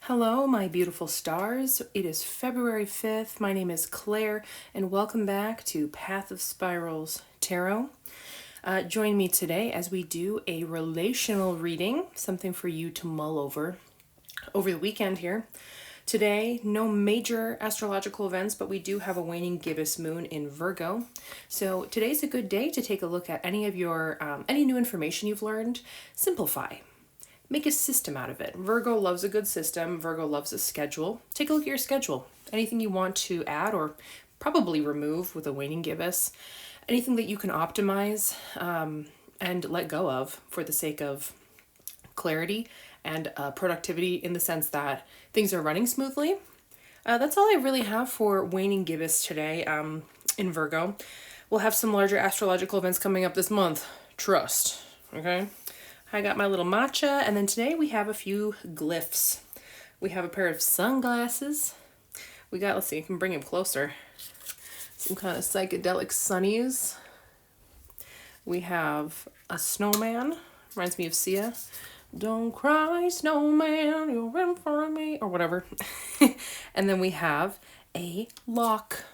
Hello, my beautiful stars. It is February 5th. My name is Claire, and welcome back to Path of Spirals Tarot. Join me today as we do a relational reading, something for you to mull over the weekend here. Today, no major astrological events, but we do have a waning gibbous moon in Virgo. So today's a good day to take a look at any of your, any new information you've learned. Simplify. Make a system out of it. Virgo loves a good system. Virgo loves a schedule. Take a look at your schedule. Anything you want to add or probably remove with a waning gibbous. Anything that you can optimize and let go of for the sake of clarity and productivity, in the sense that things are running smoothly. That's all I really have for waning gibbous today in Virgo. We'll have some larger astrological events coming up this month. Trust. Okay? I got my little matcha, and then today we have a few glyphs. We have a pair of sunglasses. We got, let's see, I can bring him closer. Some kind of psychedelic sunnies. We have a snowman. Reminds me of Sia. Don't cry, snowman, you're in for me, or whatever. And then we have a lock.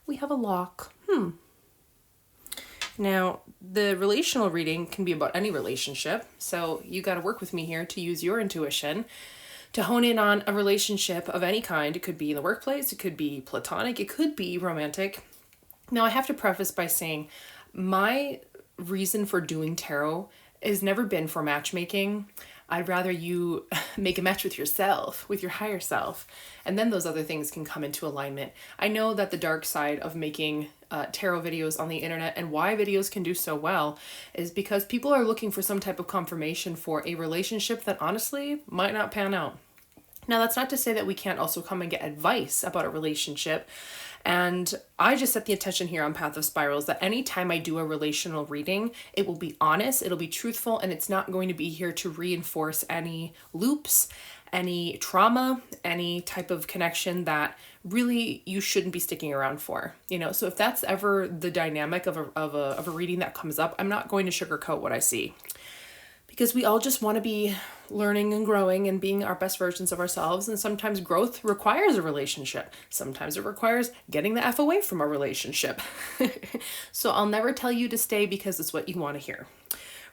We have a lock. Now, the relational reading can be about any relationship, so you got to work with me here to use your intuition to hone in on a relationship of any kind. It could be in the workplace, it could be platonic, it could be romantic. Now, I have to preface by saying my reason for doing tarot has never been for matchmaking. I'd rather you make a match with yourself, with your higher self, and then those other things can come into alignment. I know that the dark side of making tarot videos on the internet, and why videos can do so well, is because people are looking for some type of confirmation for a relationship that honestly might not pan out. Now, that's not to say that we can't also come and get advice about a relationship. And I just set the intention here on Path of Spirals that anytime I do a relational reading, it will be honest, it'll be truthful, and it's not going to be here to reinforce any loops, any trauma, any type of connection that really you shouldn't be sticking around for. So if that's ever the dynamic of a reading that comes up, I'm not going to sugarcoat what I see. Because we all just want to be learning and growing and being our best versions of ourselves. And sometimes growth requires a relationship. Sometimes it requires getting the F away from a relationship. So I'll never tell you to stay because it's what you want to hear.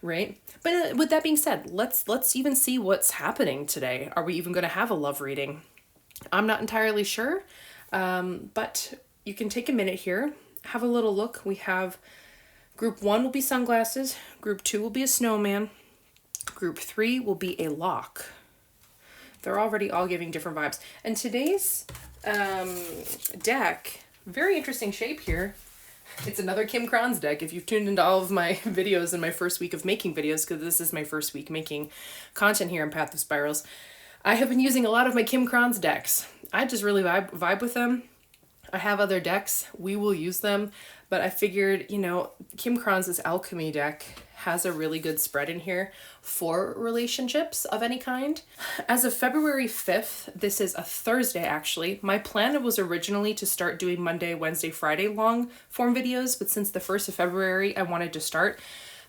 Right? But with that being said, let's even see what's happening today. Are we even going to have a love reading? I'm not entirely sure. But you can take a minute here. Have a little look. We have group 1 will be sunglasses. Group 2 will be a snowman. Group 3 will be a lock. They're already all giving different vibes. And today's deck, very interesting shape here. It's another Kim Krans deck. If you've tuned into all of my videos in my first week of making videos, because this is my first week making content here in Path of Spirals, I have been using a lot of my Kim Krans decks. I just really vibe with them. I have other decks. We will use them. But I figured, Kim Krans' Alchemy deck has a really good spread in here for relationships of any kind. As of February 5th, this is a Thursday actually. My plan was originally to start doing Monday, Wednesday, Friday long form videos, but since the 1st of February, I wanted to start.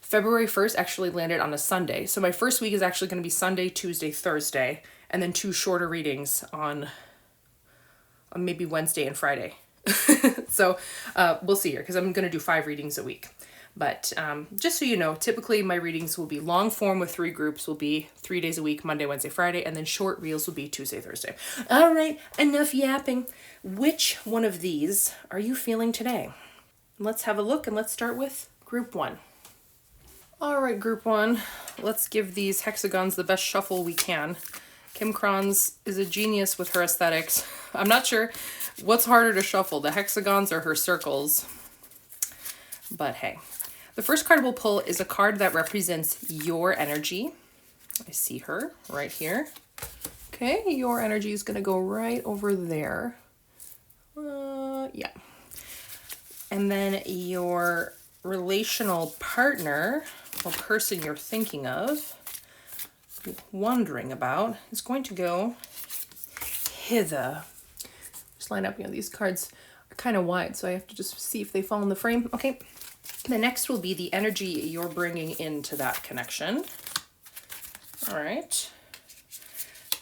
February 1st actually landed on a Sunday. So my first week is actually going to be Sunday, Tuesday, Thursday, and then 2 shorter readings on maybe Wednesday and Friday. So we'll see here, because I'm going to do 5 readings a week. But just so you know, typically my readings will be long form with 3 groups, will be 3 days a week, Monday, Wednesday, Friday, and then short reels will be Tuesday, Thursday. All right, enough yapping. Which one of these are you feeling today? Let's have a look, and let's start with group 1. All right, group 1, let's give these hexagons the best shuffle we can. Kim Krans is a genius with her aesthetics. I'm not sure what's harder to shuffle, the hexagons or her circles. But hey. The first card we'll pull is a card that represents your energy. I see her right here. Okay, your energy is going to go right over there. Yeah. And then your relational partner, or person you're thinking of, wondering about, is going to go hither. Just line up, these cards are kind of wide, so I have to just see if they fall in the frame. Okay. The next will be the energy you're bringing into that connection. All right.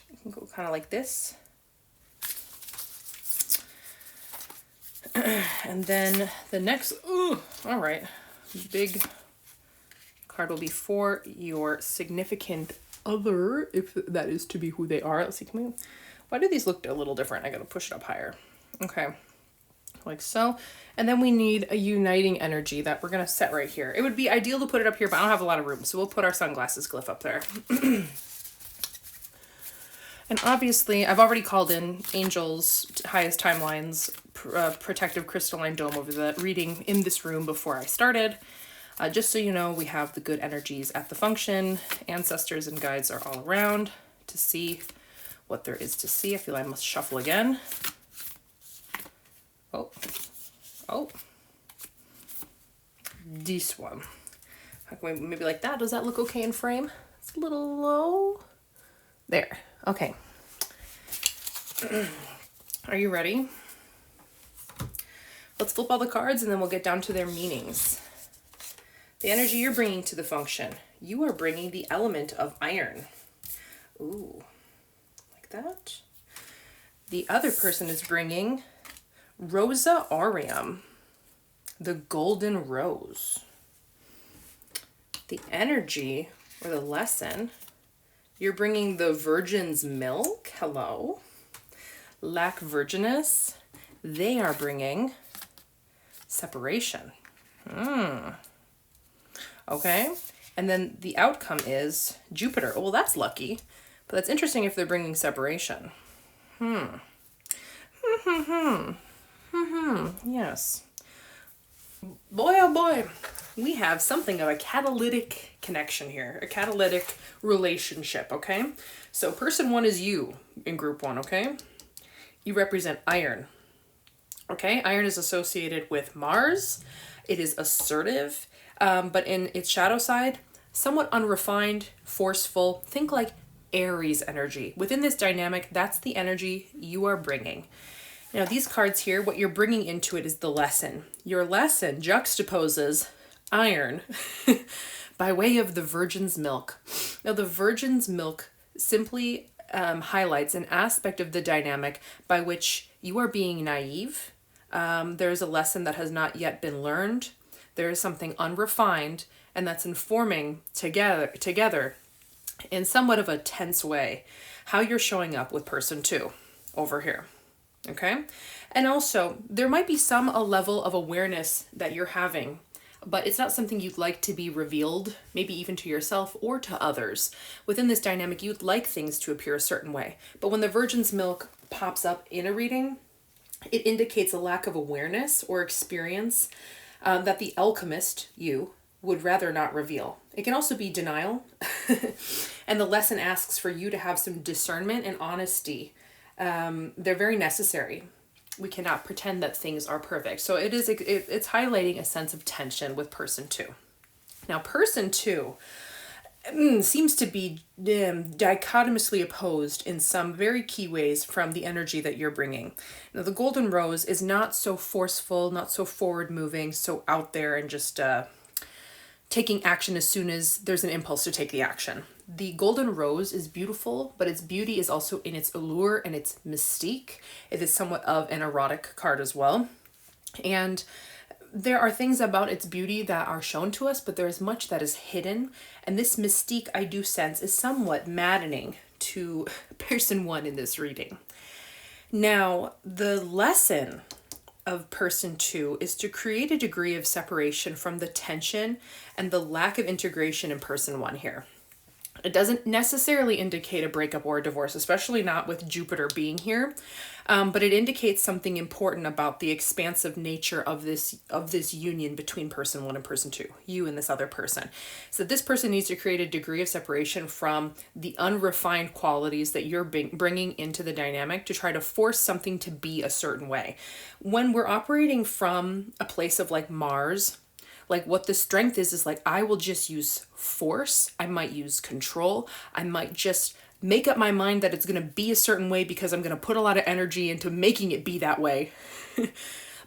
You can go kind of like this. And then the next, all right, big card will be for your significant other, if that is to be who they are. Let's see, why do these look a little different? I gotta push it up higher. Okay, like so. And then we need a uniting energy that we're gonna set right here. It would be ideal to put it up here, but I don't have a lot of room, so we'll put our sunglasses glyph up there. And obviously, I've already called in Angel's highest timelines, protective crystalline dome over the reading in this room before I started. Just so you know, we have the good energies at the function. Ancestors and guides are all around to see what there is to see. I feel I must shuffle again. Oh. This one. Maybe like that. Does that look okay in frame? It's a little low. There. Okay. Are you ready? Let's flip all the cards and then we'll get down to their meanings. The energy you're bringing to the function. You are bringing the element of iron. Ooh, like that. The other person is bringing Rosa Aureum, the golden rose. The energy or the lesson, you're bringing the virgin's milk. Hello. Lac Virginis. They are bringing separation. Okay. And then the outcome is Jupiter. Oh, well, that's lucky. But that's interesting if they're bringing separation. Yes. Boy, oh boy. We have something of a catalytic connection here. A catalytic relationship, okay? So person one is you in group one, okay? You represent iron. Okay? Iron is associated with Mars. It is assertive. But in its shadow side, somewhat unrefined, forceful. Think like Aries energy. Within this dynamic, that's the energy you are bringing. Now, these cards here, what you're bringing into it is the lesson. Your lesson juxtaposes iron by way of the virgin's milk. Now, the virgin's milk simply highlights an aspect of the dynamic by which you are being naive. There's a lesson that has not yet been learned. There is something unrefined, and that's informing together in somewhat of a tense way how you're showing up with person two over here. Okay? And also, there might be a level of awareness that you're having, but it's not something you'd like to be revealed, maybe even to yourself or to others. Within this dynamic, you'd like things to appear a certain way. But when the virgin's milk pops up in a reading, it indicates a lack of awareness or experience that the alchemist, you, would rather not reveal. It can also be denial. And the lesson asks for you to have some discernment and honesty. They're very necessary. We cannot pretend that things are perfect. So it's highlighting a sense of tension with person two. Now, person two seems to be dichotomously opposed in some very key ways from the energy that you're bringing. Now, the golden rose is not so forceful, not so forward moving, so out there and just taking action as soon as there's an impulse to take the action. The golden rose is beautiful, but its beauty is also in its allure and its mystique. It is somewhat of an erotic card as well. And there are things about its beauty that are shown to us, but there is much that is hidden. And this mystique, I do sense, is somewhat maddening to person one in this reading. Now, the lesson of person two is to create a degree of separation from the tension and the lack of integration in person one here. It doesn't necessarily indicate a breakup or a divorce, especially not with Jupiter being here, but it indicates something important about the expansive nature of this union between person one and person two, you and this other person. So this person needs to create a degree of separation from the unrefined qualities that you're bringing into the dynamic to try to force something to be a certain way. When we're operating from a place of like Mars, like what the strength is like, I will just use force. I might use control. I might just make up my mind that it's going to be a certain way because I'm going to put a lot of energy into making it be that way.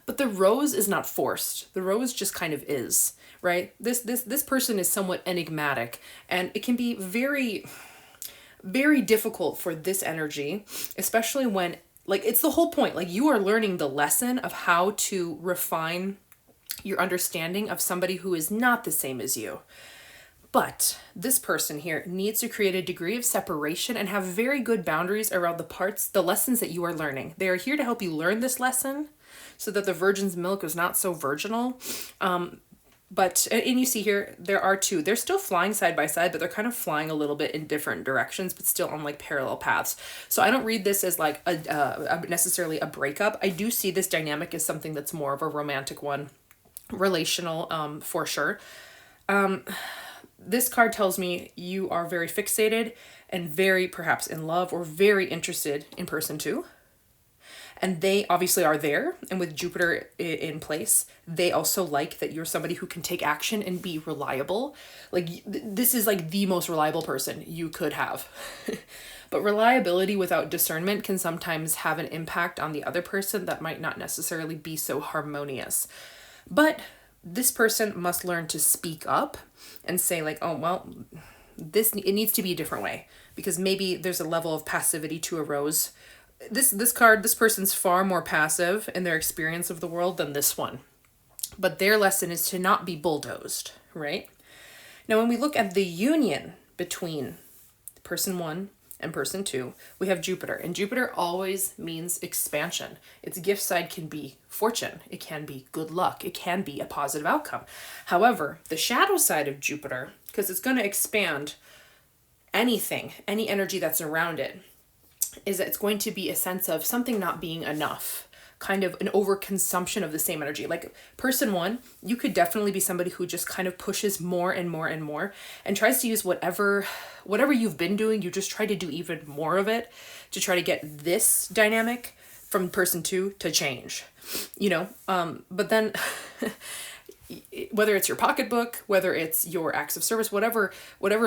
But the rose is not forced. The rose just kind of is, right? This person is somewhat enigmatic, and it can be very, very difficult for this energy, especially when, like, it's the whole point. Like, you are learning the lesson of how to refine your understanding of somebody who is not the same as you. But this person here needs to create a degree of separation and have very good boundaries around the lessons that you are learning. They are here to help you learn this lesson so that the virgin's milk is not so virginal. And you see here, there are two. They're still flying side by side, but they're kind of flying a little bit in different directions, but still on like parallel paths. So I don't read this as like necessarily a breakup. I do see this dynamic as something that's more of a romantic one, relational, for sure. This card tells me you are very fixated and very perhaps in love or very interested in person two. And they obviously are there. And with Jupiter in place, they also like that you're somebody who can take action and be reliable. Like, this is like the most reliable person you could have. But reliability without discernment can sometimes have an impact on the other person that might not necessarily be so harmonious. But this person must learn to speak up and say like, oh, well, it needs to be a different way, because maybe there's a level of passivity to a rose. This person's far more passive in their experience of the world than this one. But their lesson is to not be bulldozed, right? Now, when we look at the union between person one and person two, we have Jupiter. And Jupiter always means expansion. Its gift side can be fortune. It can be good luck. It can be a positive outcome. However, the shadow side of Jupiter, because it's going to expand anything, any energy that's around it, is that it's going to be a sense of something not being enough, kind of an overconsumption of the same energy. Like person one, you could definitely be somebody who just kind of pushes more and more and more and tries to use whatever you've been doing, you just try to do even more of it to try to get this dynamic from person two to change, but then whether it's your pocketbook, whether it's your acts of service, whatever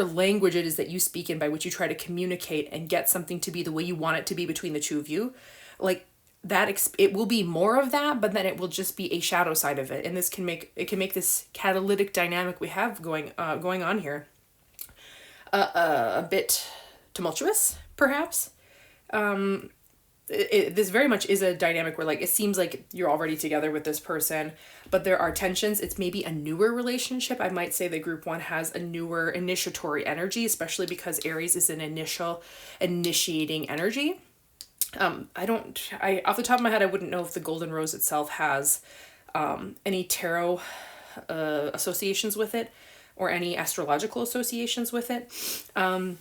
language it is that you speak in by which you try to communicate and get something to be the way you want it to be between the two of you, like that, it will be more of that, but then it will just be a shadow side of it. And this can make this catalytic dynamic we have going on here a bit tumultuous, perhaps. This very much is a dynamic where like it seems like you're already together with this person, but there are tensions. It's maybe a newer relationship. I might say that group one has a newer initiatory energy, especially because Aries is an initiating energy. Off the top of my head, I wouldn't know if the Golden Rose itself has any tarot associations with it or any astrological associations with it. But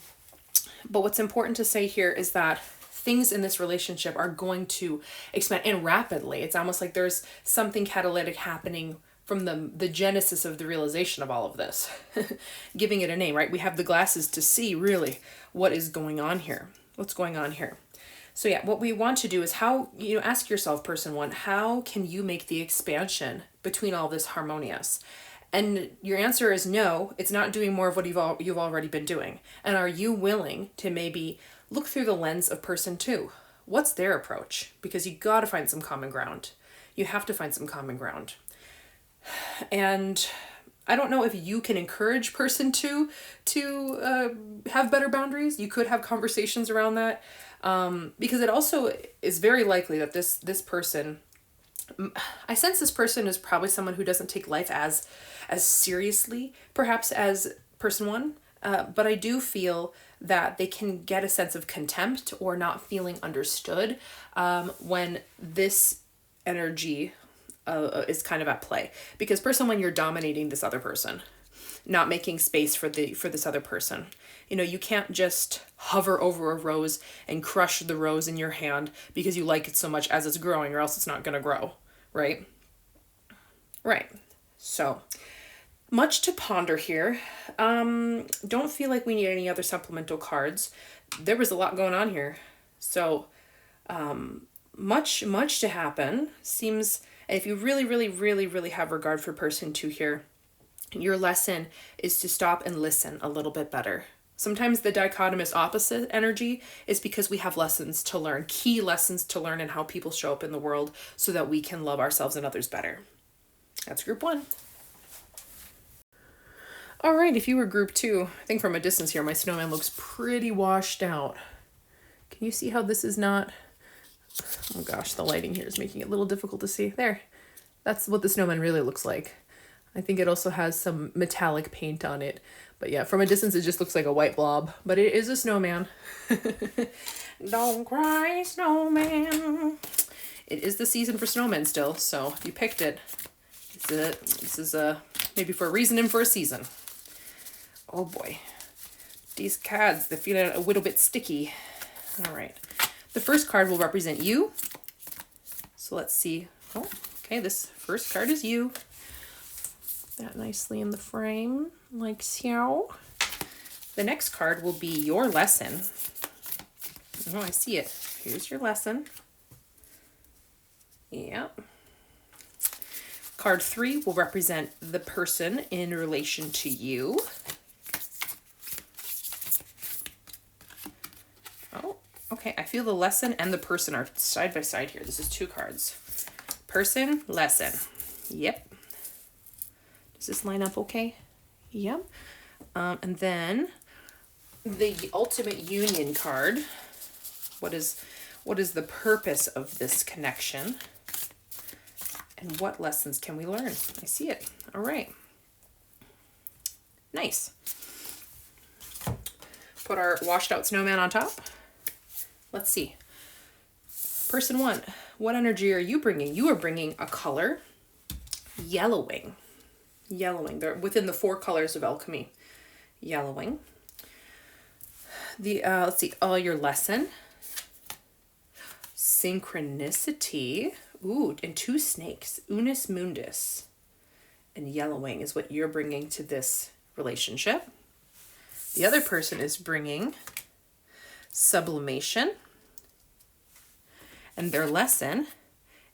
what's important to say here is that things in this relationship are going to expand, and rapidly. It's almost like there's something catalytic happening from the genesis of the realization of all of this. Giving it a name, right? We have the glasses to see really what is going on here. What's going on here? So yeah, what we want to do is ask yourself, person one, how can you make the expansion between all this harmonious? And your answer is no, it's not doing more of what you've already been doing. And are you willing to maybe look through the lens of person two? What's their approach? Because you got to find some common ground. You have to find some common ground. And I don't know if you can encourage person two to have better boundaries. You could have conversations around that. Because it also is very likely that this person, I sense this person is probably someone who doesn't take life as seriously, perhaps, as person one. But I do feel that they can get a sense of contempt or not feeling understood when this energy is kind of at play. Because person one, you're dominating this other person, not making space for this other person. You can't just hover over a rose and crush the rose in your hand because you like it so much as it's growing, or else it's not going to grow, right? Right. So, much to ponder here. Don't feel like we need any other supplemental cards. There was a lot going on here. So, much to happen. Seems, and if you really, really, really, really have regard for person two here, your lesson is to stop and listen a little bit better. Sometimes the dichotomous opposite energy is because we have lessons to learn, key lessons to learn in how people show up in the world so that we can love ourselves and others better. That's group one. All right, if you were group 2, I think from a distance here, my snowman looks pretty washed out. Can you see how this is not... Oh gosh, the lighting here is making it a little difficult to see. There, that's what the snowman really looks like. I think it also has some metallic paint on it. But yeah, from a distance, it just looks like a white blob. But it is a snowman. Don't cry, snowman. It is the season for snowmen still, so if you picked it, this is maybe for a reason and for a season. Oh boy. These cards, they're feeling a little bit sticky. All right. The first card will represent you. So let's see. Oh, okay, this first card is you. That nicely in the frame, like so. The next card will be your lesson. Oh, I see it. Here's your lesson. Yep. Card 3 will represent the person in relation to you. Oh, okay. I feel the lesson and the person are side by side here. This is 2 cards. Person, lesson. Yep. Does this line up okay? Yep. And then the ultimate union card. What is the purpose of this connection? And what lessons can we learn? I see it. All right. Nice. Put our washed out snowman on top. Let's see. Person 1, what energy are you bringing? You are bringing a color, yellowing. Yellowing. They're within the 4 colors of alchemy. Yellowing. Let's see. Your lesson. Synchronicity. Ooh, and 2 snakes. Unus mundus. And yellowing is what you're bringing to this relationship. The other person is bringing sublimation. And their lesson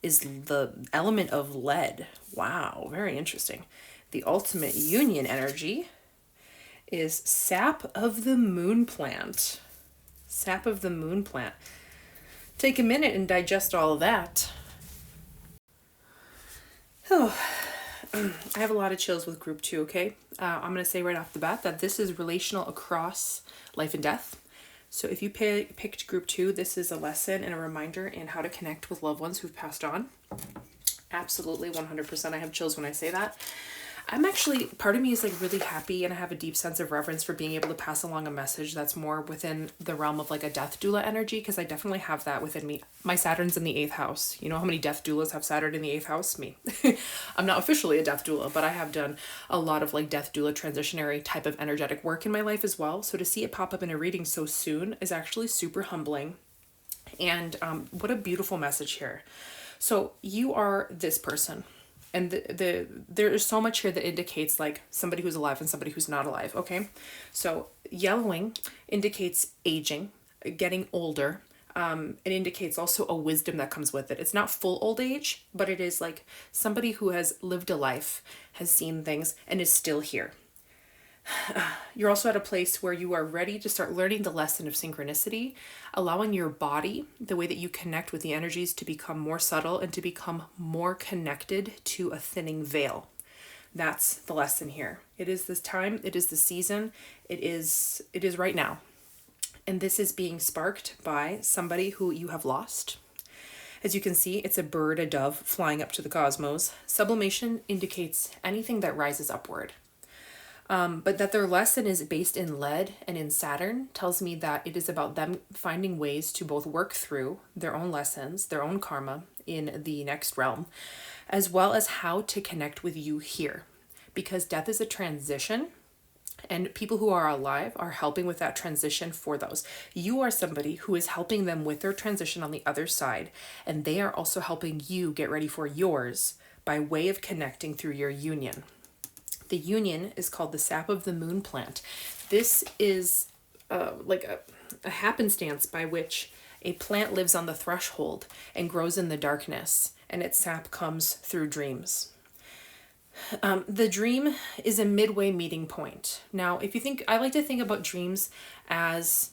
is the element of lead. Wow, very interesting. The ultimate union energy is sap of the moon plant. Sap of the moon plant. Take a minute and digest all of that. Oh, I have a lot of chills with group 2, okay? I'm going to say right off the bat that this is relational across life and death. So if you picked group 2, this is a lesson and a reminder in how to connect with loved ones who've passed on. Absolutely, 100%. I have chills when I say that. I'm actually, part of me is like really happy, and I have a deep sense of reverence for being able to pass along a message that's more within the realm of like a death doula energy, because I definitely have that within me. My Saturn's in the 8th house. You know how many death doulas have Saturn in the 8th house? Me. I'm not officially a death doula, but I have done a lot of like death doula transitionary type of energetic work in my life as well. So to see it pop up in a reading so soon is actually super humbling. And what a beautiful message here. So you are this person. And there is so much here that indicates like somebody who's alive and somebody who's not alive, okay? So yellowing indicates aging, getting older. It indicates also a wisdom that comes with it. It's not full old age, but it is like somebody who has lived a life, has seen things, and is still here. You're also at a place where you are ready to start learning the lesson of synchronicity, allowing your body, the way that you connect with the energies, to become more subtle and to become more connected to a thinning veil. That's the lesson here. It is this time, it is the season, it is right now. And this is being sparked by somebody who you have lost. As you can see, it's a bird, a dove, flying up to the cosmos. Sublimation indicates anything that rises upward. But that their lesson is based in lead and in Saturn tells me that it is about them finding ways to both work through their own lessons, their own karma in the next realm, as well as how to connect with you here. Because death is a transition, and people who are alive are helping with that transition for those. You are somebody who is helping them with their transition on the other side, and they are also helping you get ready for yours by way of connecting through your union. The union is called the sap of the moon plant. This is like a happenstance by which a plant lives on the threshold and grows in the darkness, and its sap comes through dreams. The dream is a midway meeting point. Now, if you think, I like to think about dreams as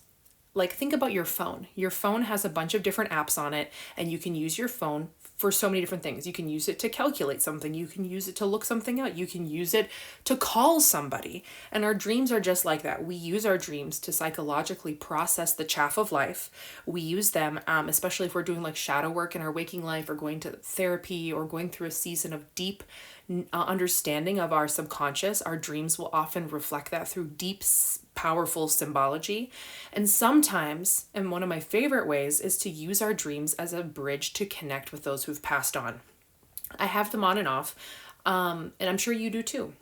like, think about your phone. Your phone has a bunch of different apps on it, and you can use your phone for so many different things. You can use it to calculate something. You can use it to look something out. You can use it to call somebody. And our dreams are just like that. We use our dreams to psychologically process the chaff of life. We use them, especially if we're doing like shadow work in our waking life or going to therapy or going through a season of deep understanding of our subconscious. Our dreams will often reflect that through deep, powerful symbology. And sometimes, and one of my favorite ways, is to use our dreams as a bridge to connect with those who've passed on. I have them on and off, and I'm sure you do too.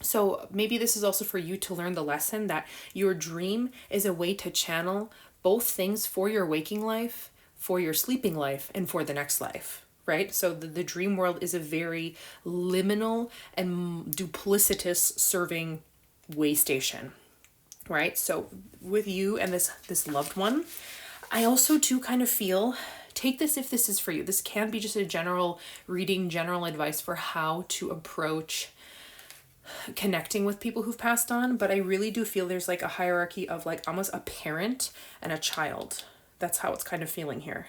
So maybe this is also for you to learn the lesson that your dream is a way to channel both things for your waking life, for your sleeping life, and for the next life, right? So the dream world is a very liminal and duplicitous serving way station, right? So with you and this loved one, I also too kind of feel, take this if this is for you. This can be just a general reading, general advice for how to approach connecting with people who've passed on, but I really do feel there's like a hierarchy of like almost a parent and a child. That's how it's kind of feeling here.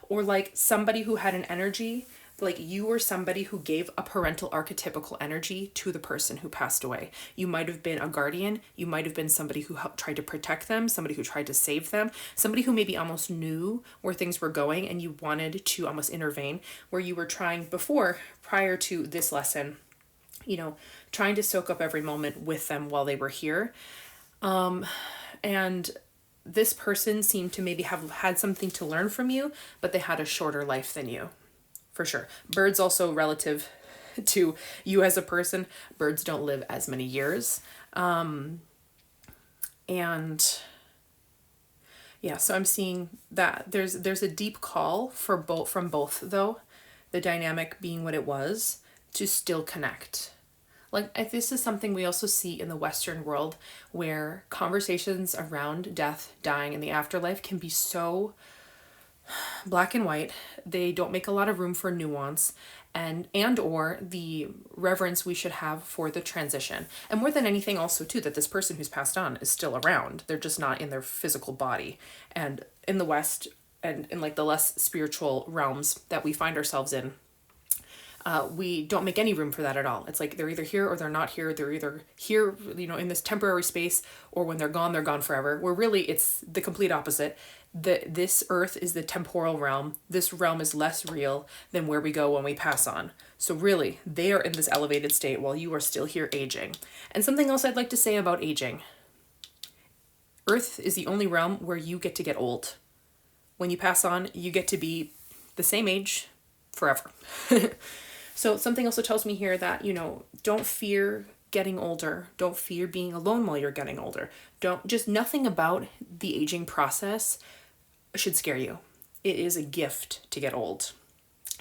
Or like somebody who had an energy, like you were somebody who gave a parental archetypical energy to the person who passed away. You might have been a guardian. You might have been somebody who helped try to protect them, somebody who tried to save them, somebody who maybe almost knew where things were going and you wanted to almost intervene, where you were trying prior to this lesson, you know, trying to soak up every moment with them while they were here. And this person seemed to maybe have had something to learn from you, but they had a shorter life than you, for sure. Birds also relative to you as a person. Birds don't live as many years. And yeah, so I'm seeing that there's a deep call for from both though, the dynamic being what it was, to still connect. Like this is something we also see in the Western world where conversations around death, dying, and the afterlife can be so black and white. They don't make a lot of room for nuance and or the reverence we should have for the transition. And more than anything also too, that this person who's passed on is still around. They're just not in their physical body. And in the West and in like the less spiritual realms that we find ourselves in, we don't make any room for that at all. It's like they're either here or they're not here. They're either here, you know, in this temporary space, or when they're gone forever. Where really it's the complete opposite. This earth is the temporal realm. This realm is less real than where we go when we pass on. So really, they are in this elevated state while you are still here aging. And something else I'd like to say about aging. Earth is the only realm where you get to get old. When you pass on, you get to be the same age forever. So something also tells me here that, you know, don't fear getting older. Don't fear being alone while you're getting older. Nothing about the aging process should scare you. It is a gift to get old.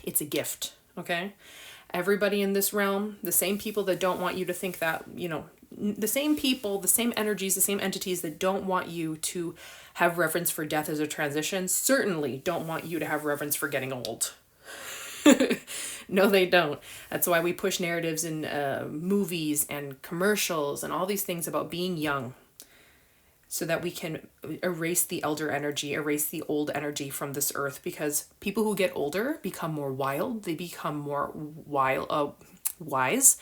It's a gift, okay? Everybody in this realm, the same people that don't want you to think that, you know, the same people, the same energies, the same entities that don't want you to have reverence for death as a transition, certainly don't want you to have reverence for getting old. No, they don't. That's why we push narratives in movies and commercials and all these things about being young, so that we can erase the elder energy, erase the old energy from this earth, because people who get older become more wild. They become more wise,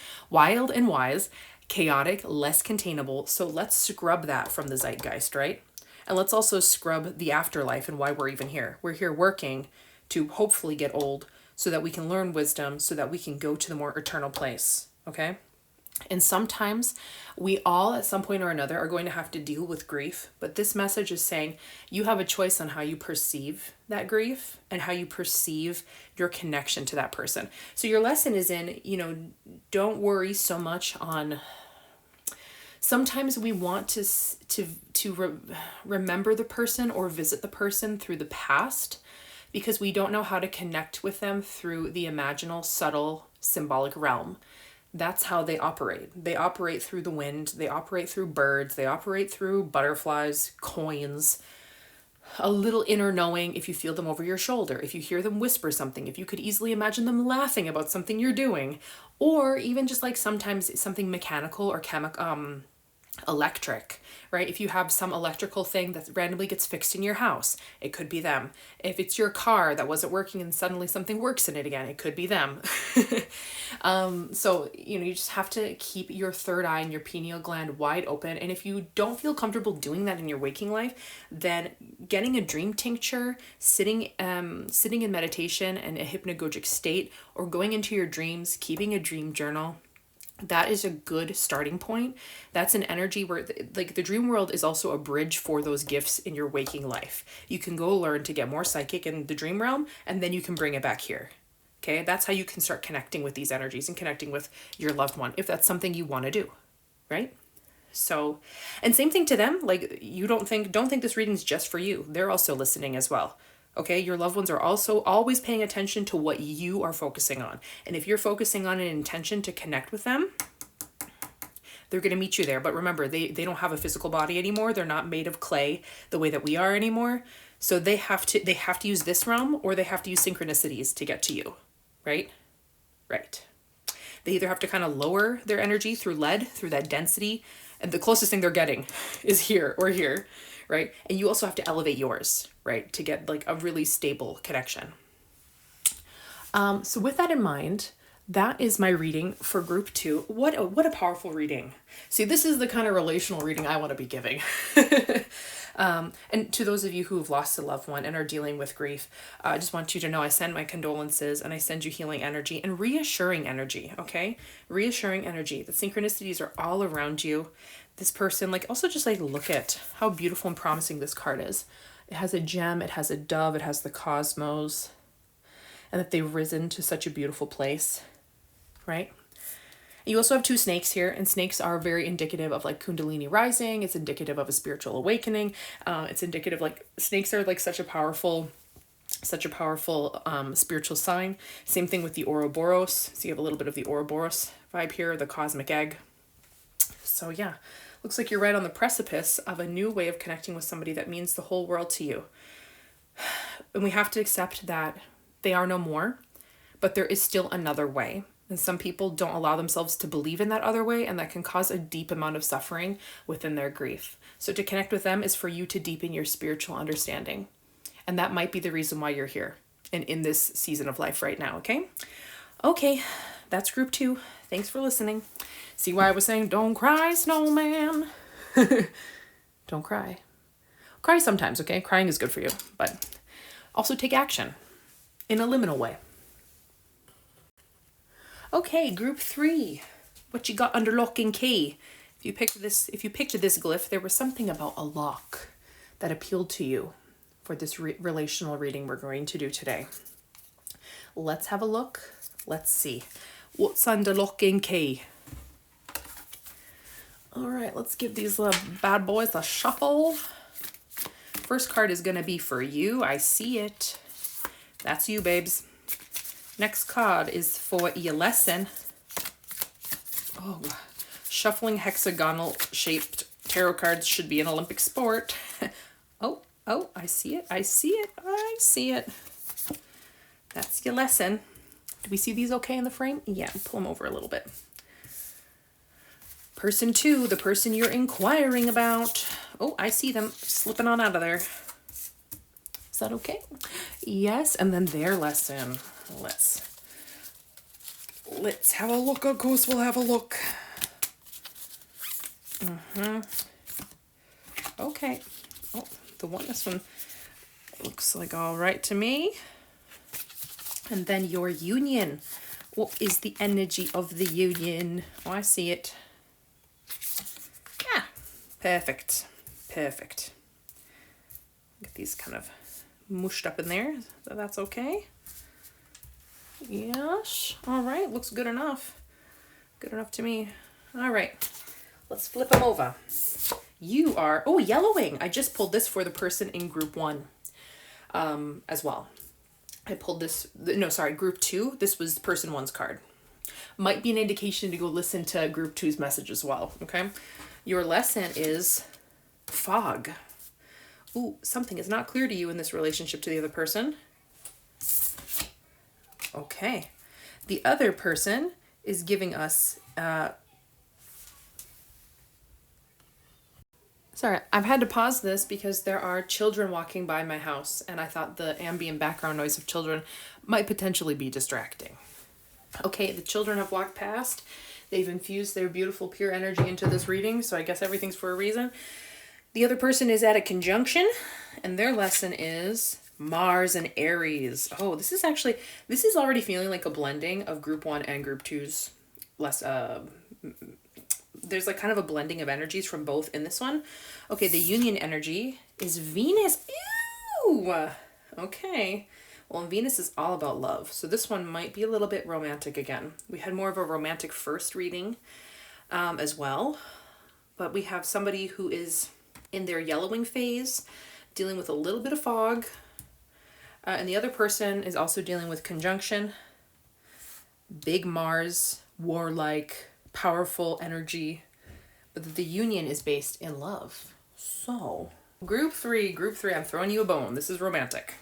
chaotic, less containable. So let's scrub that from the zeitgeist, right? And let's also scrub the afterlife and why we're even here. We're here working to hopefully get old, so that we can learn wisdom, so that we can go to the more eternal place, okay? And sometimes we all, at some point or another, are going to have to deal with grief. But this message is saying you have a choice on how you perceive that grief and how you perceive your connection to that person. So your lesson is in, you know, don't worry so much on... Sometimes we want to remember the person or visit the person through the past, because we don't know how to connect with them through the imaginal, subtle, symbolic realm. That's how they operate. They operate through the wind. They operate through birds. They operate through butterflies, coins, a little inner knowing if you feel them over your shoulder, if you hear them whisper something, if you could easily imagine them laughing about something you're doing, or even just like sometimes something mechanical or electric, right? If you have some electrical thing that randomly gets fixed in your house, it could be them. If it's your car that wasn't working and suddenly something works in it again, it could be them. So, you know, you just have to keep your third eye and your pineal gland wide open. And if you don't feel comfortable doing that in your waking life, then getting a dream tincture, sitting in meditation and a hypnagogic state, or going into your dreams, keeping a dream journal, that is a good starting point. That's an energy where, like, the dream world is also a bridge for those gifts in your waking life. You can go learn to get more psychic in the dream realm, and then you can bring it back here. Okay, that's how you can start connecting with these energies and connecting with your loved one, if that's something you want to do, right? So, and same thing to them. Like, you don't think this reading's just for you. They're also listening as well. Okay, your loved ones are also always paying attention to what you are focusing on. And if you're focusing on an intention to connect with them, they're going to meet you there. But remember, they don't have a physical body anymore. They're not made of clay the way that we are anymore. So they have to use this realm, or they have to use synchronicities to get to you, right? Right. They either have to kind of lower their energy through lead, through that density, and the closest thing they're getting is here or here, right? And you also have to elevate yours, right, to get like a really stable connection. So with that in mind, that is my reading for group 2. What a powerful reading. See, this is the kind of relational reading I want to be giving. And to those of you who have lost a loved one and are dealing with grief, I just want you to know I send my condolences, and I send you healing energy and reassuring energy, okay? Reassuring energy. The synchronicities are all around you. This person, like, also just like look at how beautiful and promising this card is. It has a gem, it has a dove, it has the cosmos, and that they've risen to such a beautiful place, right? You also have 2 snakes here, and snakes are very indicative of like Kundalini rising. It's indicative of a spiritual awakening. It's indicative, like, snakes are like such a powerful spiritual sign. Same thing with the Ouroboros. So you have a little bit of the Ouroboros vibe here, the cosmic egg. So yeah, looks like you're right on the precipice of a new way of connecting with somebody that means the whole world to you. And we have to accept that they are no more, but there is still another way. And some people don't allow themselves to believe in that other way, and that can cause a deep amount of suffering within their grief. So to connect with them is for you to deepen your spiritual understanding. And that might be the reason why you're here and in this season of life right now, okay? Okay, that's group 2. Thanks for listening. See why I was saying, don't cry, snowman. Don't cry. Cry sometimes, okay? Crying is good for you, but also take action in a liminal way. Okay, group 3. What you got under lock and key? If you picked this glyph, there was something about a lock that appealed to you for this relational reading we're going to do today. Let's have a look. Let's see. What's under lock and key? All right, let's give these little bad boys a shuffle. First card is going to be for you. I see it. That's you, babes. Next card is for your lesson. Oh, shuffling hexagonal shaped tarot cards should be an Olympic sport. Oh, I see it. I see it. That's your lesson. Do we see these okay in the frame? Yeah, pull them over a little bit. Person 2, the person you're inquiring about. Oh, I see them slipping on out of there. Is that okay? Yes, and then their lesson. Let's have a look. Of course, we'll have a look. Okay. Oh, this one looks like all right to me. And then your union. What is the energy of the union? Oh, I see it. Yeah, perfect. Get these kind of mushed up in there. So that's okay. Yes. All right. Looks good enough. Good enough to me. All right. Let's flip them over. You are, yellowing. I just pulled this for the person in group 1 as well. I pulled this, group 2. This was person 1's card. Might be an indication to go listen to group 2's message as well, okay? Your lesson is fog. Ooh, something is not clear to you in this relationship to the other person. Okay. The other person is giving us Sorry, I've had to pause this because there are children walking by my house, and I thought the ambient background noise of children might potentially be distracting. Okay, the children have walked past. They've infused their beautiful pure energy into this reading, so I guess everything's for a reason. The other person is at a conjunction, and their lesson is Mars and Aries. Oh, this is already feeling like a blending of group 1 and group 2's there's like kind of a blending of energies from both in this one. Okay, the union energy is Venus. Ew! Okay. Well, Venus is all about love, so this one might be a little bit romantic again. We had more of a romantic first reading as well, but we have somebody who is in their yellowing phase, dealing with a little bit of fog, and the other person is also dealing with conjunction, big Mars, warlike, powerful energy, but the union is based in love. So, group three, I'm throwing you a bone. This is romantic.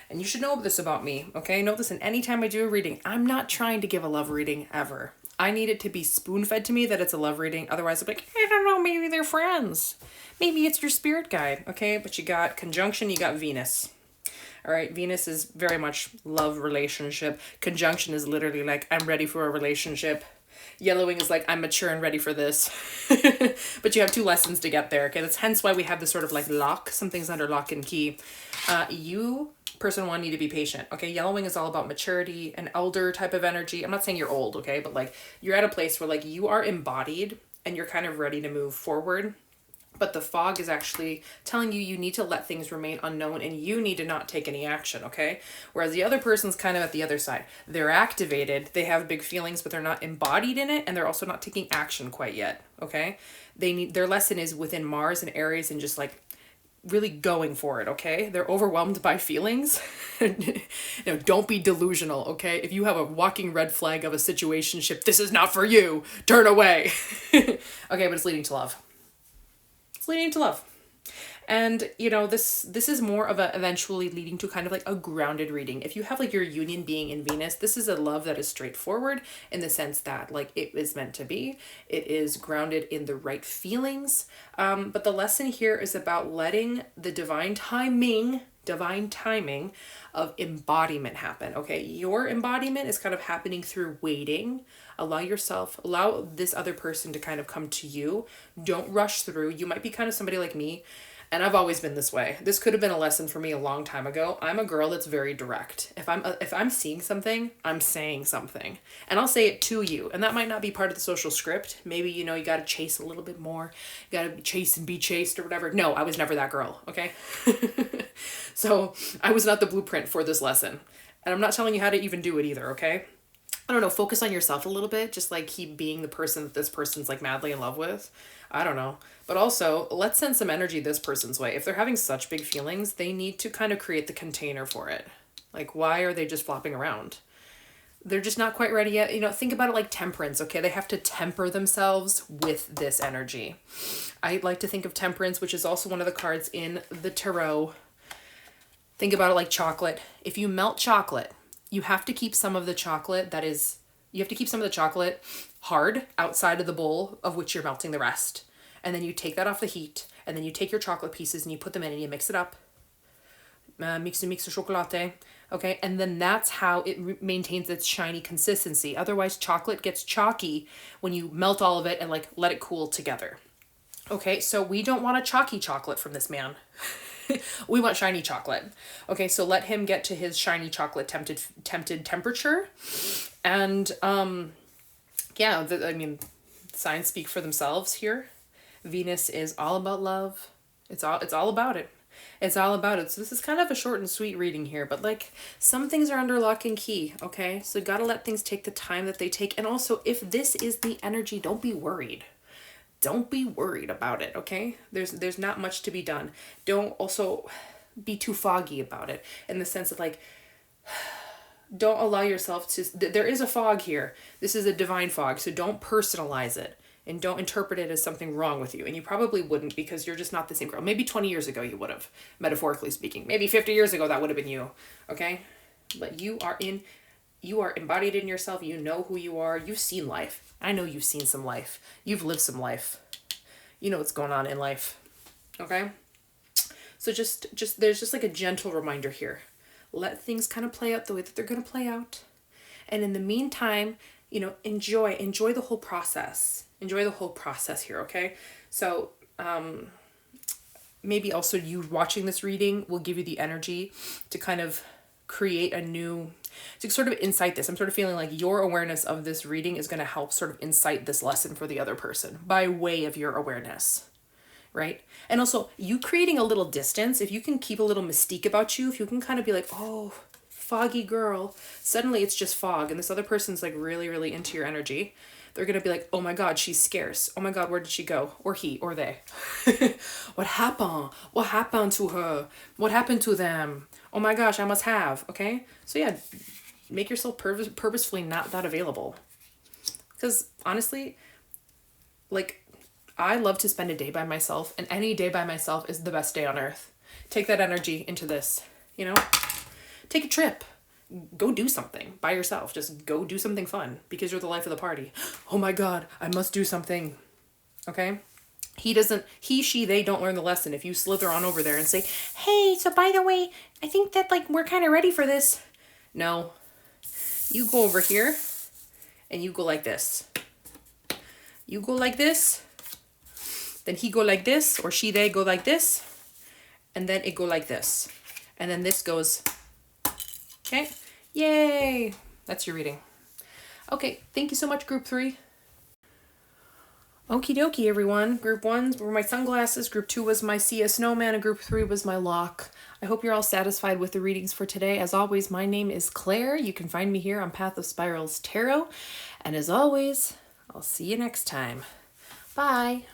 And you should know this about me, okay? Know this, and anytime I do a reading, I'm not trying to give a love reading ever. I need it to be spoon-fed to me that it's a love reading. Otherwise, I'll be like, I don't know, maybe they're friends. Maybe it's your spirit guide, okay? But you got conjunction, you got Venus. All right, Venus is very much love relationship. Conjunction is literally like, I'm ready for a relationship. Yellowing is like, I'm mature and ready for this. But you have 2 lessons to get there, okay? That's hence why we have this sort of like lock. Something's under lock and key. You, person 1, need to be patient, okay? Yellowing is all about maturity, an elder type of energy. I'm not saying you're old, okay? But like, you're at a place where like you are embodied and you're kind of ready to move forward. But the fog is actually telling you you need to let things remain unknown and you need to not take any action, okay? Whereas the other person's kind of at the other side. They're activated, they have big feelings, but they're not embodied in it, and they're also not taking action quite yet, okay? Their lesson is within Mars and Aries and just like really going for it, okay? They're overwhelmed by feelings. Don't be delusional, okay? If you have a walking red flag of a situationship, this is not for you. Turn away. Okay, but it's leading to love. It's leading to love. And, this is more of a eventually leading to kind of like a grounded reading. If you have like your union being in Venus, this is a love that is straightforward in the sense that like it is meant to be. It is grounded in the right feelings. But the lesson here is about letting the divine timing of embodiment happen. Okay, your embodiment is kind of happening through waiting. Allow this other person to kind of come to you. Don't rush through. You might be kind of somebody like me, and I've always been this way. This could have been a lesson for me a long time ago. I'm a girl that's very direct. If I'm seeing something, I'm saying something, and I'll say it to you. And that might not be part of the social script. Maybe you got to chase a little bit more. You got to chase and be chased or whatever. No, I was never that girl. Okay. So I was not the blueprint for this lesson, and I'm not telling you how to even do it either. Okay. I don't know, focus on yourself a little bit. Just like keep being the person that this person's like madly in love with. I don't know. But also, let's send some energy this person's way. If they're having such big feelings, they need to kind of create the container for it. Like, why are they just flopping around? They're just not quite ready yet. Think about it like temperance, okay? They have to temper themselves with this energy. I like to think of temperance, which is also one of the cards in the tarot. Think about it like chocolate. If you melt chocolate, you have to keep some of the chocolate hard outside of the bowl of which you're melting the rest. And then you take that off the heat, and then you take your chocolate pieces and you put them in and you mix it up. Mix chocolate. Okay, and then that's how it maintains its shiny consistency. Otherwise, chocolate gets chalky when you melt all of it and like let it cool together. Okay, so we don't want a chalky chocolate from this man. We want shiny chocolate. Okay, so let him get to his shiny chocolate tempted temperature. And signs speak for themselves here. Venus is all about love. It's all about it. It's all about it. So this is kind of a short and sweet reading here, but like some things are under lock and key, okay? So you got to let things take the time that they take. And also, if this is the energy, don't be worried. Don't be worried about it, okay? There's not much to be done. Don't also be too foggy about it in the sense of like, don't allow yourself to, there is a fog here. This is a divine fog, so don't personalize it and don't interpret it as something wrong with you. And you probably wouldn't, because you're just not the same girl. Maybe 20 years ago you would have, metaphorically speaking. Maybe 50 years ago that would have been you, okay? But you are embodied in yourself. You know who you are. You've seen life. I know you've seen some life. You've lived some life. You know what's going on in life. Okay? So just there's just like a gentle reminder here. Let things kind of play out the way that they're going to play out. And in the meantime, you know, enjoy the whole process. Enjoy the whole process here, okay? So, maybe also you watching this reading will give you the energy to kind of create a new, to sort of incite this. I'm sort of feeling like your awareness of this reading is going to help sort of incite this lesson for the other person by way of your awareness, right? And also you creating a little distance, if you can keep a little mystique about you, if you can kind of be like, oh, foggy girl, suddenly it's just fog and this other person's like really, really into your energy. They're going to be like, oh my God, she's scarce. Oh my God, where did she go? Or he, or they. What happened? What happened to her? What happened to them? Oh my gosh, I must have. Okay? So yeah, make yourself purposefully not that available. Because honestly, like, I love to spend a day by myself, and any day by myself is the best day on earth. Take that energy into this, you know? Take a trip. Go do something by yourself. Just go do something fun because you're the life of the party. Oh my God, I must do something. Okay? He, she, they don't learn the lesson if you slither on over there and say, hey, so by the way, I think that like we're kind of ready for this. No. You go over here and you go like this. You go like this. Then he go like this, or she, they go like this. And then it go like this. And then this goes, okay? Yay! That's your reading. Okay, thank you so much, Group 3. Okie dokie, everyone. Group 1 were my sunglasses, Group 2 was my Sea Snowman, and Group 3 was my lock. I hope you're all satisfied with the readings for today. As always, my name is Claire. You can find me here on Path of Spirals Tarot. And as always, I'll see you next time. Bye!